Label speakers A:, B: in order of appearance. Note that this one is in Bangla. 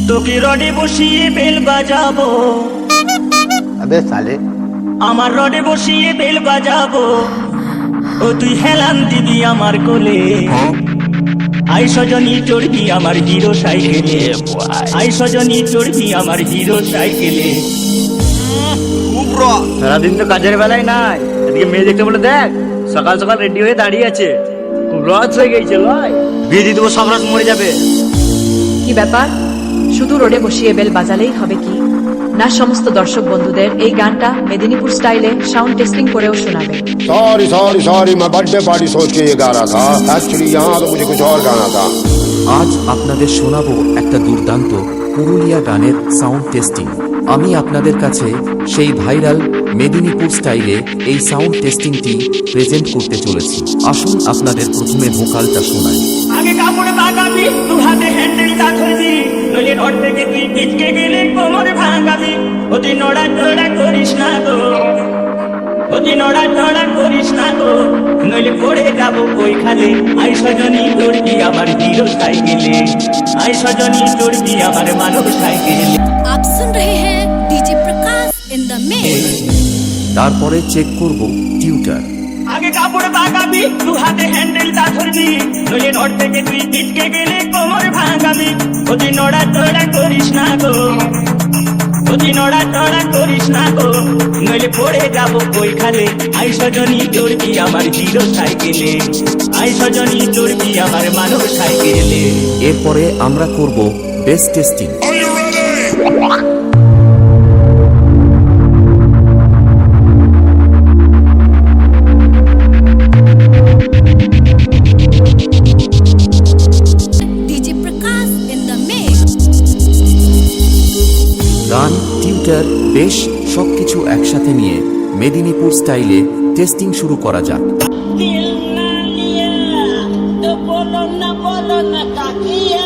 A: তোকে রডে বসিয়ে বেল বাজাবো,
B: अबे साले
A: আমার রডে বসিয়ে বেল বাজাবো, ও তুই হেলান দিবি আমার কোলে। আই সজনী চড়বি আমার হিরো সাইকেলে, আই সজনী চড়বি আমার হিরো সাইকেলে।
C: সারাদিন তো কাজের বেলায় নাই, এদিকে মেয়ে দেখতে বলে দেখ সকাল সকাল রেডি হয়ে দাঁড়িয়ে আছে। খুব রাত হয়ে গেছে লয়, বিয়ে দিয়ে দেবো, সব রাত মরে যাবে।
D: কি ব্যাপার, শুধু রোডে বসিয়ে বেল বাজালেই হবে কি না? সমস্ত দর্শক বন্ধুদের এই গানটা মেদিনীপুর স্টাইলে সাউন্ড টেস্টিং করেও শোনাবে।
E: सॉरी सॉरी सॉरी मैं बर्थडे पार्टी सोच के ये गा रहा था, एक्चुअली यहाँ तो मुझे कुछ और गाना था।
F: আজ আপনাদের শোনাবো একটা দুর্দান্ত পুরুলিয়া গানের সাউন্ড টেস্টিং। আমি আপনাদের কাছে সেই ভাইরাল মেদিনীপুর স্টাইলে এই সাউন্ড টেস্টিংটি প্রেজেন্ট করতে চলেছি। আসুন আপনাদের প্রথমে ভোকালটা শোনাই।
A: আগে কাপড়ে বাগাবি, দু হাতে হ্যান্ডেলটা ধরবি, নইলে রড থেকে তুই পিচকে গেলে কোমরে ভাঙাবি। অতি নড়া চড়া করিস না গো, অতি নড়া চড়া করিস না গো, নইলে পড়ে যাবো ওই খালে। আই সজনী চড়বি আমার হিরো সাইকেলে, আই সজনী চড়বি আমার মানব সাইকেলে।
G: आप सुन रहे हैं DJ Prakash in the mix.
F: তারপরে চেক করব টিউটার।
A: আগে কাপড় বাগাবি, দু হাতে হ্যান্ডেলটা ধরবি, নইলে রড থেকে তুই পিচকে গেলে কোমরে ভাঙাবি। অতি নড়া চড়া করিস না গো, অতি নড়া চড়া করিস না গো, নইলে পড়ে যাবো ওই খালে। আই সজনী চড়বি আমার হিরো সাইকেলে, আই সজনী চড়বি আমার মানব সাইকেলে।
F: এরপরে আমরা করব base testing.
G: DJ Prakash in the mix.
F: গান, টিউটার, বেশ সবকিছু একসাথে নিয়ে মেদিনীপুর স্টাইলে টেস্টিং শুরু করা যাক।
A: দিল না লিয়া তো বলো না কাকিয়া।